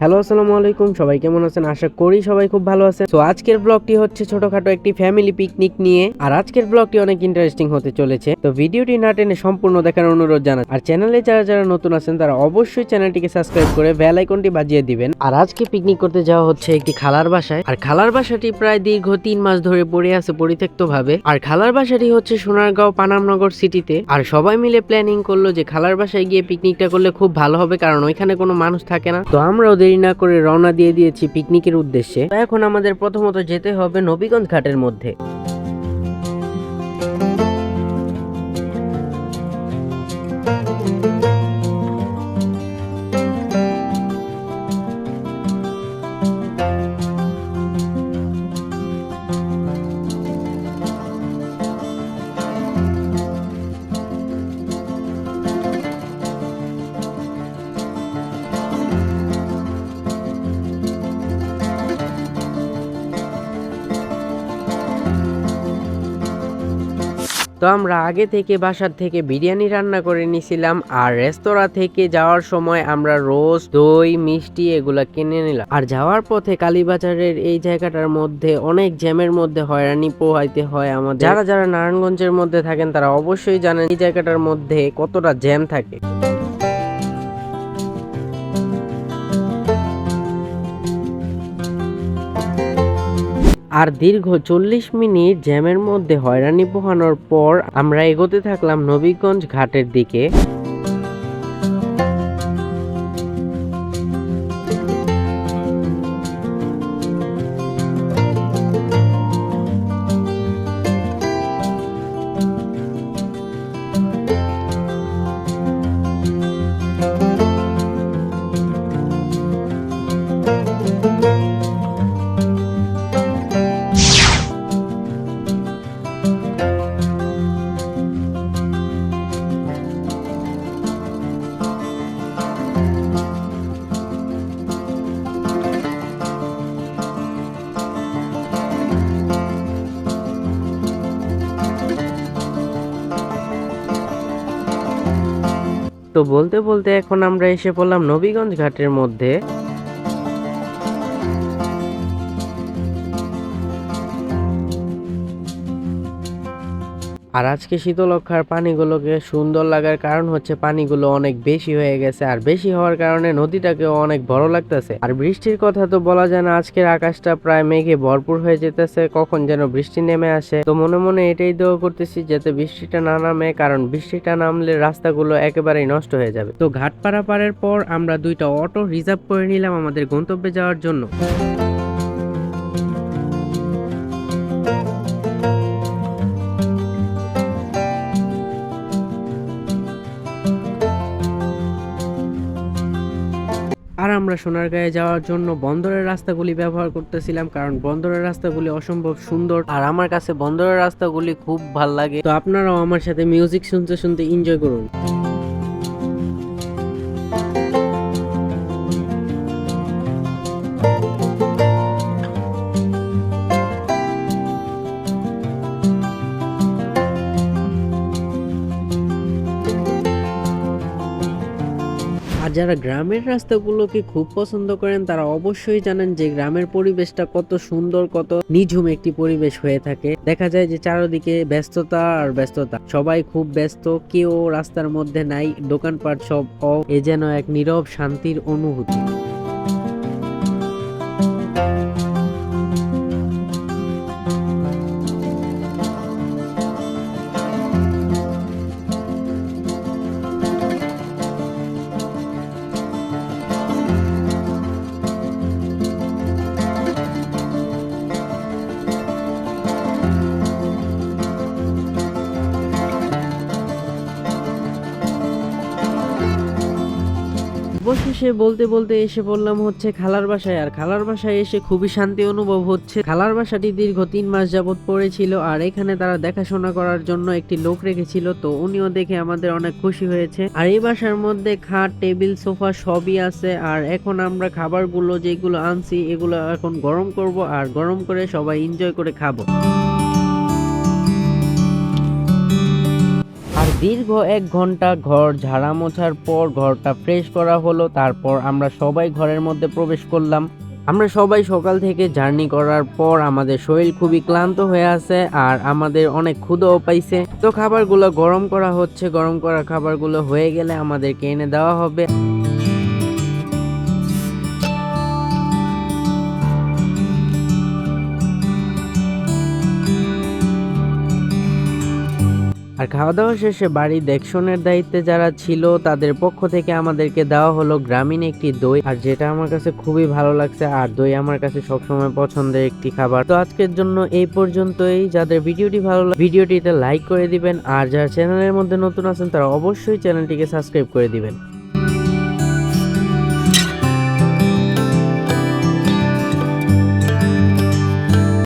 Hello, আসসালামু আলাইকুম। সবাই কেমন আছেন? আশা করি সবাই খুব ভালো আছেন। তো আজকের ব্লগটি হচ্ছে ছোটখাটো একটি ফ্যামিলি পিকনিক নিয়ে। আর আজকের ব্লগটি অনেক ইন্টারেস্টিং হতে চলেছে। তো ভিডিওটি না টেনে সম্পূর্ণ দেখার অনুরোধ জানাচ্ছি। আর চ্যানেলে যারা নতুন আছেন তারা অবশ্যই চ্যানেলটিকে সাবস্ক্রাইব করে বেল আইকনটি বাজিয়ে দিবেন। আর আজকে পিকনিক করতে যাওয়া হচ্ছে একটি খালার বাসায়। আর খালার বাসাটি প্রায় দীর্ঘ 3 মাস ধরে পড়ে আছে পরিত্যক্ত ভাবে। আর খালার বাসাটি হচ্ছে সোনারগাঁও পানামনগর সিটিতে। আর সবাই মিলে প্ল্যানিং করলো যে খালার বাসায় গিয়ে পিকনিকটা করলে খুব ভালো হবে, কারণ ওইখানে কোনো মানুষ থাকে না। তো আমরাও দেরি না করে রওনা দিয়ে দিয়েছি পিকনিকের উদ্দেশ্যে। তো এখন আমাদের প্রথমত যেতে হবে নবীগঞ্জ ঘাটের মধ্যে। তো আমরা আগে থেকে বাসার থেকে বিরিয়ানি রান্না করে নিছিলাম, আর রেস্তোরাঁ থেকে যাওয়ার সময় আমরা রোস্ট, দই, মিষ্টি এগুলা কিনে নিলাম। আর যাওয়ার পথে কালীবাজারের এই জায়গাটার মধ্যে অনেক জ্যামের মধ্যে হয়রানি পোহাইতে হয় আমাদের। যারা নারায়ণগঞ্জের মধ্যে থাকেন তারা অবশ্যই জানেন এই জায়গাটার মধ্যে কতটা জ্যাম থাকে। আর দীর্ঘ 40 মিনিট জ্যামের মধ্যে হয়রানি পোহানোর পর আমরা এগোতে থাকলাম নবীগঞ্জ ঘাটের দিকে। তো বলতে বলতে এখন আমরা এসে পড়লাম নবীগঞ্জ ঘাটের মধ্যে। আর আজকে শীতলক্ষার পানিগুলোকে সুন্দর লাগার কারণ হচ্ছে পানিগুলো অনেক বেশি হয়ে গেছে, আর বেশি হওয়ার কারণে নদীটাকেও অনেক বড় লাগতেছে। আর বৃষ্টির কথা তো বলা যায় না, আজকের আকাশটা প্রায় মেঘে ভরপুর হয়ে যেতেছে, কখন যেন বৃষ্টি নেমে আসে। তো মনে মনে এটাই দোয়া করতেছি যাতে বৃষ্টিটা না নামে, কারণ বৃষ্টিটা নামলে রাস্তাগুলো একেবারেই নষ্ট হয়ে যাবে। তো ঘাট পারাপারের পর আমরা দুইটা অটো রিজার্ভ করে নিলাম আমাদের গন্তব্যে যাওয়ার জন্য। আর আমরা সোনারগাঁয়ে যাওয়ার জন্য বন্দরের রাস্তাগুলি ব্যবহার করতেছিলাম, কারণ বন্দরের রাস্তাগুলি অসম্ভব সুন্দর আর আমার কাছে বন্দরের রাস্তাগুলি খুব ভাল লাগে। তো আপনারাও আমার সাথে মিউজিক শুনতে শুনতে এনজয় করুন। আর যারা গ্রামের রাস্তাগুলোকে খুব পছন্দ করেন তারা অবশ্যই জানেন যে গ্রামের পরিবেশটা কত সুন্দর, কত নিঝুম একটি পরিবেশ হয়ে থাকে। দেখা যায় যে চারদিকে ব্যস্ততা আর ব্যস্ততা, সবাই খুব ব্যস্ত, কেউ রাস্তার মধ্যে নাই, দোকানপাট সব অফ। এ যেন এক নীরব শান্তির অনুভূতি। অবশেষে বলতে বলতে এসে বললাম হচ্ছে খালার বাসায়। আর খালার বাসায় এসে খুবই শান্তি অনুভব হচ্ছে। খালার বাসাটি দীর্ঘ 3 মাস যাবত পড়েছিল, আর এখানে তারা দেখাশোনা করার জন্য একটি লোক রেখেছিল। তো উনিও দেখে আমাদের অনেক খুশি হয়েছে। আর এই বাসার মধ্যে খাট, টেবিল, সোফা সবই আছে। আর এখন আমরা খাবারগুলো যেগুলো আনছি এগুলো এখন গরম করব, আর গরম করে সবাই এনজয় করে খাবো। আর দীর্ঘ 1 ঘন্টা ঘর ঝাড়া মোছার পর ঘরটা ফ্রেশ করা হলো। তারপর আমরা সবাই ঘরের মধ্যে প্রবেশ করলাম। আমরা সবাই সকাল থেকে জার্নি করার পর আমাদের শরীর খুবই ক্লান্ত হয়ে আছে আর আমাদের অনেক ক্ষুধাও পাইছে। তো খাবারগুলো গরম করা হচ্ছে, গরম করা খাবারগুলো হয়ে গেলে আমাদেরকে এনে দেওয়া হবে। আর খাওয়া দাওয়া শেষে বাড়ি দেখশনের দায়িত্বে যারা ছিল তাদের পক্ষ থেকে আমাদেরকে দেওয়া হলো গ্রামীণ একটি দই, আর যেটা আমার কাছে খুবই ভালো লাগছে। আর দই আমার কাছে সবসময় পছন্দের একটি খাবার। তো আজকের জন্য এই পর্যন্তই। যাদের ভিডিওটি ভালো লাগে ভিডিওটিতে লাইক করে দিবেন, আর যারা চ্যানেলের মধ্যে নতুন আছেন তারা অবশ্যই চ্যানেলটিকে সাবস্ক্রাইব করে দিবেন।